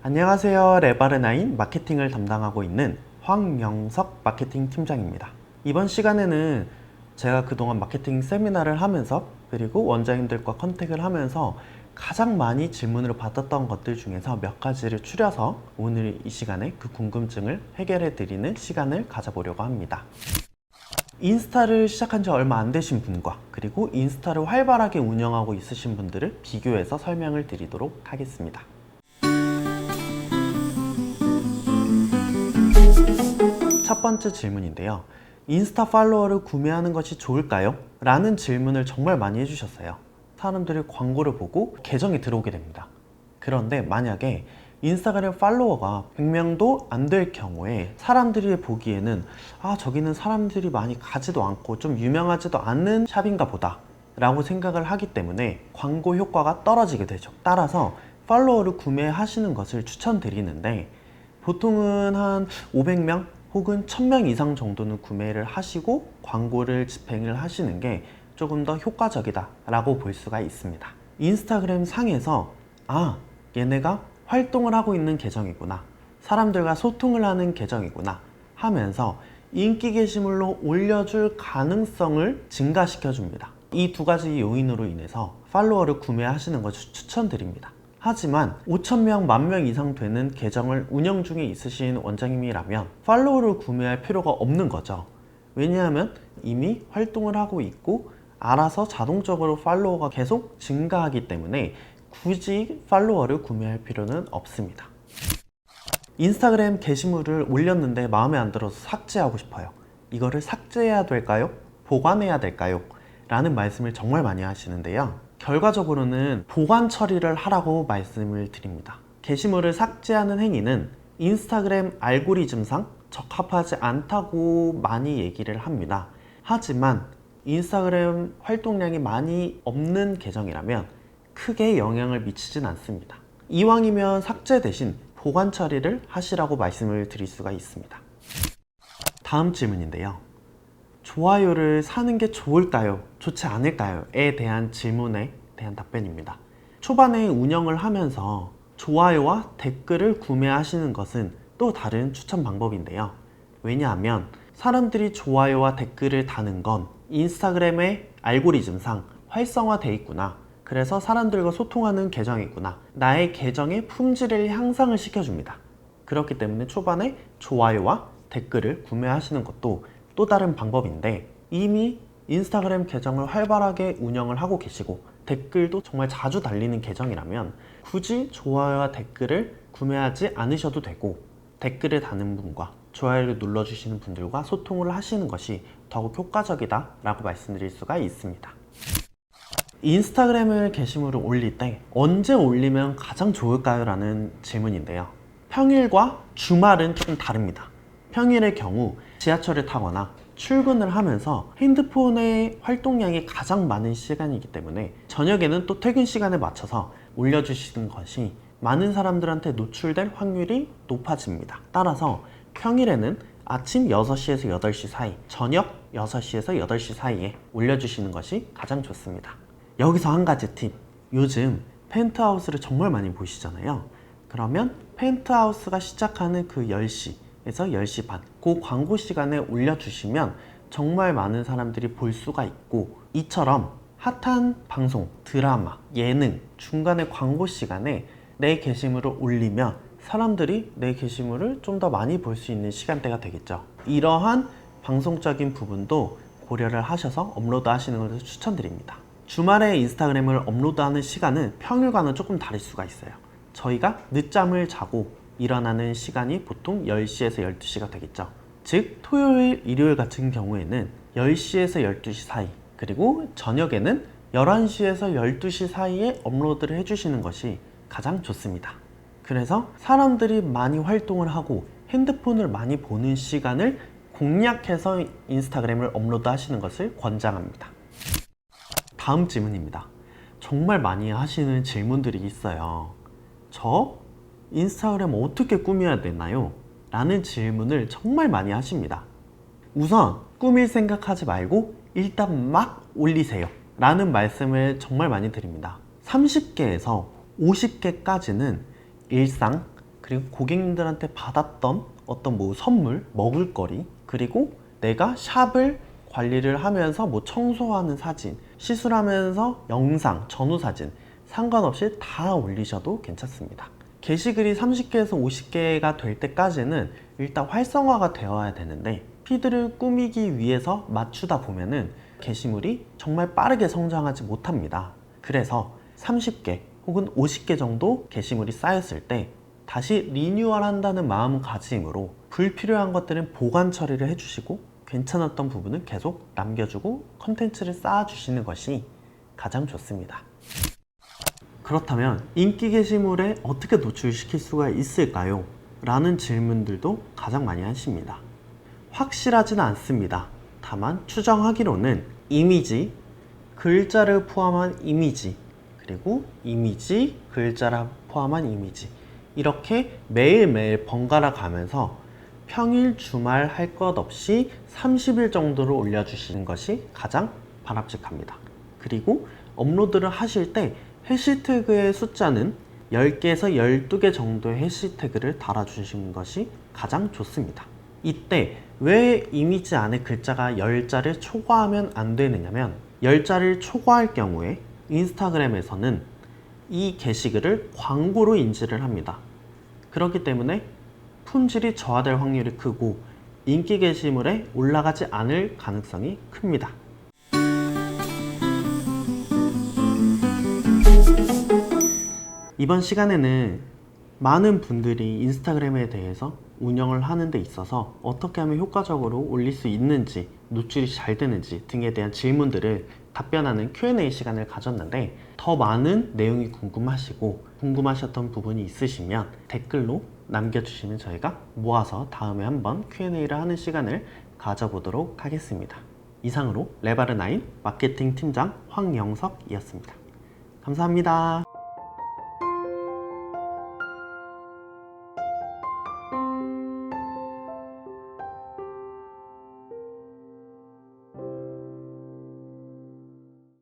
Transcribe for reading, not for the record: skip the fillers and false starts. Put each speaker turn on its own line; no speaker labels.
안녕하세요. 레바르나인 마케팅을 담당하고 있는 황영석 마케팅 팀장입니다. 이번 시간에는 제가 그동안 마케팅 세미나를 하면서 그리고 원장님들과 컨택을 하면서 가장 많이 질문을 받았던 것들 중에서 몇 가지를 추려서 오늘 이 시간에 그 궁금증을 해결해 드리는 시간을 가져보려고 합니다. 인스타를 시작한 지 얼마 안 되신 분과 그리고 인스타를 활발하게 운영하고 있으신 분들을 비교해서 설명을 드리도록 하겠습니다. 첫 번째 질문인데요. 인스타 팔로워를 구매하는 것이 좋을까요? 라는 질문을 정말 많이 해주셨어요. 사람들이 광고를 보고 계정에 들어오게 됩니다. 그런데 만약에 인스타그램 팔로워가 100명도 안 될 경우에 사람들이 보기에는 저기는 사람들이 많이 가지도 않고 좀 유명하지도 않은 샵인가 보다 라고 생각을 하기 때문에 광고 효과가 떨어지게 되죠. 따라서 팔로워를 구매하시는 것을 추천드리는데 보통은 한 500명 혹은 1000명 이상 정도는 구매를 하시고 광고를 집행을 하시는 게 조금 더 효과적이다 라고 볼 수가 있습니다. 인스타그램 상에서 얘네가 활동을 하고 있는 계정이구나, 사람들과 소통을 하는 계정이구나 하면서 인기 게시물로 올려줄 가능성을 증가시켜 줍니다. 이 두 가지 요인으로 인해서 팔로워를 구매하시는 것을 추천드립니다. 하지만 5,000명, 10,000명 이상 되는 계정을 운영 중에 있으신 원장님이라면 팔로워를 구매할 필요가 없는 거죠. 왜냐하면 이미 활동을 하고 있고 알아서 자동적으로 팔로워가 계속 증가하기 때문에 굳이 팔로워를 구매할 필요는 없습니다. 인스타그램 게시물을 올렸는데 마음에 안 들어서 삭제하고 싶어요. 이거를 삭제해야 될까요? 보관해야 될까요? 라는 말씀을 정말 많이 하시는데요. 결과적으로는 보관 처리를 하라고 말씀을 드립니다. 게시물을 삭제하는 행위는 인스타그램 알고리즘상 적합하지 않다고 많이 얘기를 합니다. 하지만 인스타그램 활동량이 많이 없는 계정이라면 크게 영향을 미치진 않습니다. 이왕이면 삭제 대신 보관 처리를 하시라고 말씀을 드릴 수가 있습니다. 다음 질문인데요. 좋아요를 사는 게 좋을까요? 좋지 않을까요? 에 대한 질문에 대한 답변입니다. 초반에 운영을 하면서 좋아요와 댓글을 구매하시는 것은 또 다른 추천 방법인데요. 왜냐하면 사람들이 좋아요와 댓글을 다는 건 인스타그램의 알고리즘상 활성화되어 있구나, 그래서 사람들과 소통하는 계정이구나, 나의 계정의 품질을 향상을 시켜줍니다. 그렇기 때문에 초반에 좋아요와 댓글을 구매하시는 것도 또 다른 방법인데, 이미 인스타그램 계정을 활발하게 운영을 하고 계시고 댓글도 정말 자주 달리는 계정이라면 굳이 좋아요와 댓글을 구매하지 않으셔도 되고, 댓글을 다는 분과 좋아요를 눌러주시는 분들과 소통을 하시는 것이 더욱 효과적이다 라고 말씀드릴 수가 있습니다. 인스타그램을 게시물을 올릴 때 언제 올리면 가장 좋을까요? 라는 질문인데요. 평일과 주말은 조금 다릅니다. 평일의 경우 지하철을 타거나 출근을 하면서 핸드폰의 활동량이 가장 많은 시간이기 때문에 저녁에는 또 퇴근 시간에 맞춰서 올려주시는 것이 많은 사람들한테 노출될 확률이 높아집니다. 따라서 평일에는 아침 6시에서 8시 사이, 저녁 6시에서 8시 사이에 올려주시는 것이 가장 좋습니다. 여기서 한 가지 팁. 요즘 펜트하우스를 정말 많이 보시잖아요. 그러면 펜트하우스가 시작하는 그 10시에서 10시 반, 그 광고 시간에 올려주시면 정말 많은 사람들이 볼 수가 있고, 이처럼 핫한 방송, 드라마, 예능, 중간에 광고 시간에 내 게시물을 올리면 사람들이 내 게시물을 좀 더 많이 볼 수 있는 시간대가 되겠죠. 이러한 방송적인 부분도 고려를 하셔서 업로드 하시는 것을 추천드립니다. 주말에 인스타그램을 업로드하는 시간은 평일과는 조금 다를 수가 있어요. 저희가 늦잠을 자고 일어나는 시간이 보통 10시에서 12시가 되겠죠. 즉 토요일, 일요일 같은 경우에는 10시에서 12시 사이, 그리고 저녁에는 11시에서 12시 사이에 업로드를 해주시는 것이 가장 좋습니다. 그래서 사람들이 많이 활동을 하고 핸드폰을 많이 보는 시간을 공략해서 인스타그램을 업로드 하시는 것을 권장합니다. 다음 질문입니다. 정말 많이 하시는 질문들이 있어요. 저 인스타그램 어떻게 꾸며야 되나요? 라는 질문을 정말 많이 하십니다. 우선 꾸밀 생각하지 말고 일단 막 올리세요 라는 말씀을 정말 많이 드립니다. 30개에서 50개까지는 일상, 그리고 고객님들한테 받았던 어떤 뭐 선물, 먹을거리, 그리고 내가 샵을 관리를 하면서 뭐 청소하는 사진, 시술하면서 영상, 전후 사진 상관없이 다 올리셔도 괜찮습니다. 게시글이 30개에서 50개가 될 때까지는 일단 활성화가 되어야 되는데 피드를 꾸미기 위해서 맞추다 보면은 게시물이 정말 빠르게 성장하지 못합니다. 그래서 30개 혹은 50개 정도 게시물이 쌓였을 때 다시 리뉴얼 한다는 마음가짐으로 불필요한 것들은 보관 처리를 해주시고 괜찮았던 부분은 계속 남겨주고 컨텐츠를 쌓아주시는 것이 가장 좋습니다. 그렇다면 인기 게시물에 어떻게 노출시킬 수가 있을까요? 라는 질문들도 가장 많이 하십니다. 확실하지는 않습니다. 다만 추정하기로는 이미지, 글자를 포함한 이미지, 그리고 이미지, 글자를 포함한 이미지 이렇게 매일매일 번갈아 가면서 평일, 주말 할 것 없이 30일 정도를 올려주시는 것이 가장 바람직합니다. 그리고 업로드를 하실 때 해시태그의 숫자는 10개에서 12개 정도의 해시태그를 달아주시는 것이 가장 좋습니다. 이때 왜 이미지 안에 글자가 10자를 초과하면 안 되느냐면 10자를 초과할 경우에 인스타그램에서는 이 게시글을 광고로 인지를 합니다. 그렇기 때문에 품질이 저하될 확률이 크고 인기 게시물에 올라가지 않을 가능성이 큽니다. 이번 시간에는 많은 분들이 인스타그램에 대해서 운영을 하는 데 있어서 어떻게 하면 효과적으로 올릴 수 있는지, 노출이 잘 되는지 등에 대한 질문들을 답변하는 Q&A 시간을 가졌는데 더 많은 내용이 궁금하시고 궁금하셨던 부분이 있으시면 댓글로 남겨주시면 저희가 모아서 다음에 한번 Q&A를 하는 시간을 가져보도록 하겠습니다. 이상으로 레바르9 마케팅 팀장 황영석이었습니다. 감사합니다.